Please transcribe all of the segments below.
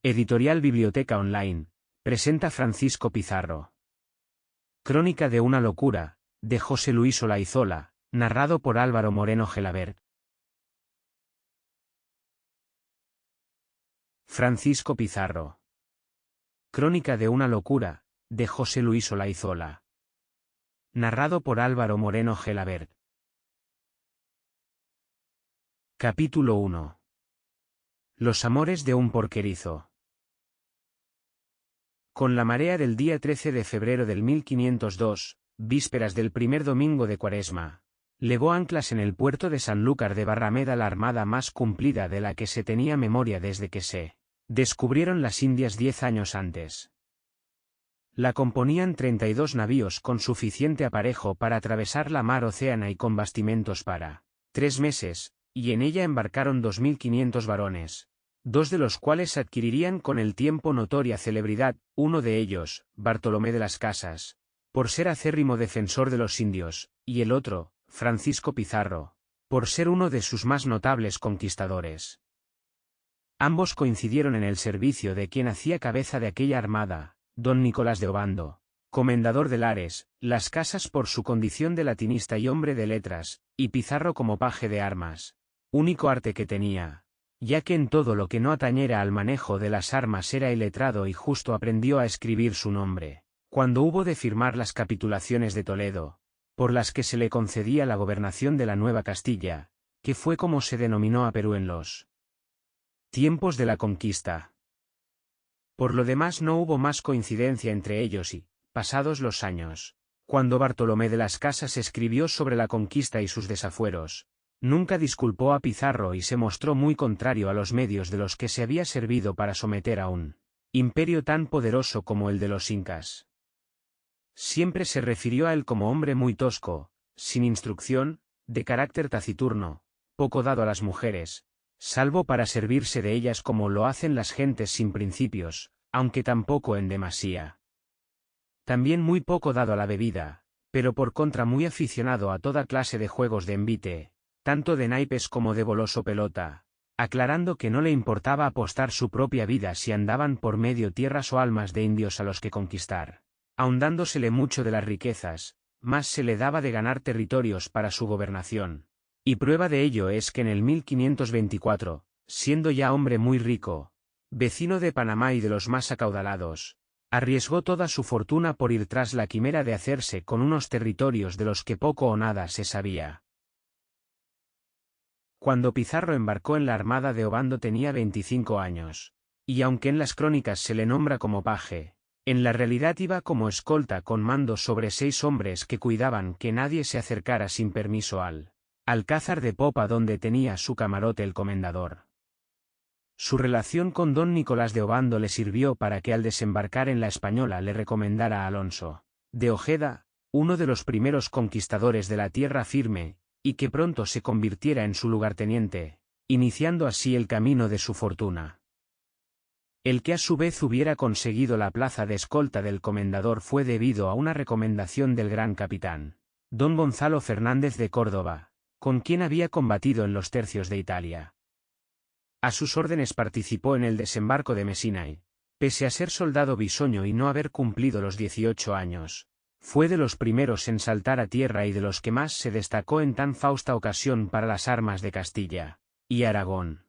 Editorial Biblioteca Online, presenta Francisco Pizarro. Crónica de una locura, de José Luis Olaizola, narrado por Álvaro Moreno Gelabert. Francisco Pizarro. Crónica de una locura, de José Luis Olaizola. Narrado por Álvaro Moreno Gelabert. Capítulo 1. Los amores de un porquerizo. Con la marea del día 13 de febrero del 1502, vísperas del primer domingo de Cuaresma, levó anclas en el puerto de Sanlúcar de Barrameda la armada más cumplida de la que se tenía memoria desde que se descubrieron las Indias 10 años antes. La componían 32 navíos con suficiente aparejo para atravesar la mar Océana y con bastimentos para 3 meses, y en ella embarcaron 2.500 varones, 2 de los cuales adquirirían con el tiempo notoria celebridad, uno de ellos, Bartolomé de las Casas, por ser acérrimo defensor de los indios, y el otro, Francisco Pizarro, por ser uno de sus más notables conquistadores. Ambos coincidieron en el servicio de quien hacía cabeza de aquella armada, don Nicolás de Obando, comendador de Lares, Las Casas por su condición de latinista y hombre de letras, y Pizarro como paje de armas, único arte que tenía, ya que en todo lo que no atañera al manejo de las armas era iletrado y justo aprendió a escribir su nombre, cuando hubo de firmar las capitulaciones de Toledo, por las que se le concedía la gobernación de la Nueva Castilla, que fue como se denominó a Perú en los tiempos de la conquista. Por lo demás no hubo más coincidencia entre ellos y, pasados los años, cuando Bartolomé de las Casas escribió sobre la conquista y sus desafueros, nunca disculpó a Pizarro y se mostró muy contrario a los medios de los que se había servido para someter a un imperio tan poderoso como el de los incas. Siempre se refirió a él como hombre muy tosco, sin instrucción, de carácter taciturno, poco dado a las mujeres, salvo para servirse de ellas como lo hacen las gentes sin principios, aunque tampoco en demasía. También muy poco dado a la bebida, pero por contra muy aficionado a toda clase de juegos de envite, tanto de naipes como de bolos o pelota, aclarando que no le importaba apostar su propia vida si andaban por medio tierras o almas de indios a los que conquistar, ahondándosele mucho de las riquezas, más se le daba de ganar territorios para su gobernación, y prueba de ello es que en el 1524, siendo ya hombre muy rico, vecino de Panamá y de los más acaudalados, arriesgó toda su fortuna por ir tras la quimera de hacerse con unos territorios de los que poco o nada se sabía. Cuando Pizarro embarcó en la armada de Obando tenía 25 años, y aunque en las crónicas se le nombra como paje, en la realidad iba como escolta con mando sobre 6 hombres que cuidaban que nadie se acercara sin permiso al alcázar de popa donde tenía su camarote el comendador. Su relación con don Nicolás de Obando le sirvió para que al desembarcar en la Española le recomendara a Alonso de Ojeda, uno de los primeros conquistadores de la tierra firme, y que pronto se convirtiera en su lugarteniente, iniciando así el camino de su fortuna. El que a su vez hubiera conseguido la plaza de escolta del comendador fue debido a una recomendación del gran capitán, don Gonzalo Fernández de Córdoba, con quien había combatido en los tercios de Italia. A sus órdenes participó en el desembarco de Mesina y, pese a ser soldado bisoño y no haber cumplido los 18 años, fue de los primeros en saltar a tierra y de los que más se destacó en tan fausta ocasión para las armas de Castilla y Aragón.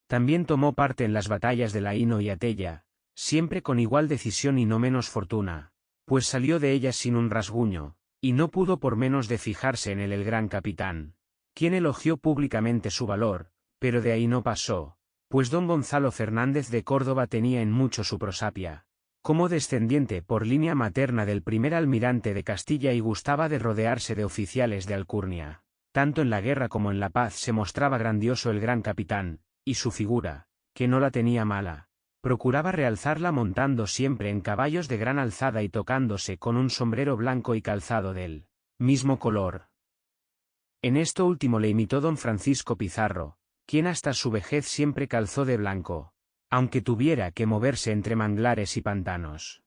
También tomó parte en las batallas de Laíno y Atella, siempre con igual decisión y no menos fortuna, pues salió de ellas sin un rasguño, y no pudo por menos de fijarse en él el gran capitán, quien elogió públicamente su valor, pero de ahí no pasó, pues don Gonzalo Fernández de Córdoba tenía en mucho su prosapia, como descendiente por línea materna del primer almirante de Castilla y gustaba de rodearse de oficiales de alcurnia. Tanto en la guerra como en la paz se mostraba grandioso el gran capitán, y su figura, que no la tenía mala, procuraba realzarla montando siempre en caballos de gran alzada y tocándose con un sombrero blanco y calzado del mismo color. En esto último le imitó don Francisco Pizarro, quien hasta su vejez siempre calzó de blanco, aunque tuviera que moverse entre manglares y pantanos.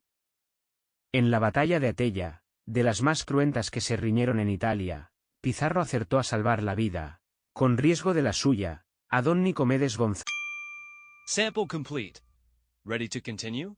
En la batalla de Atella, de las más cruentas que se riñeron en Italia, Pizarro acertó a salvar la vida, con riesgo de la suya, a don Nicomedes González. Sample complete. Ready to continue?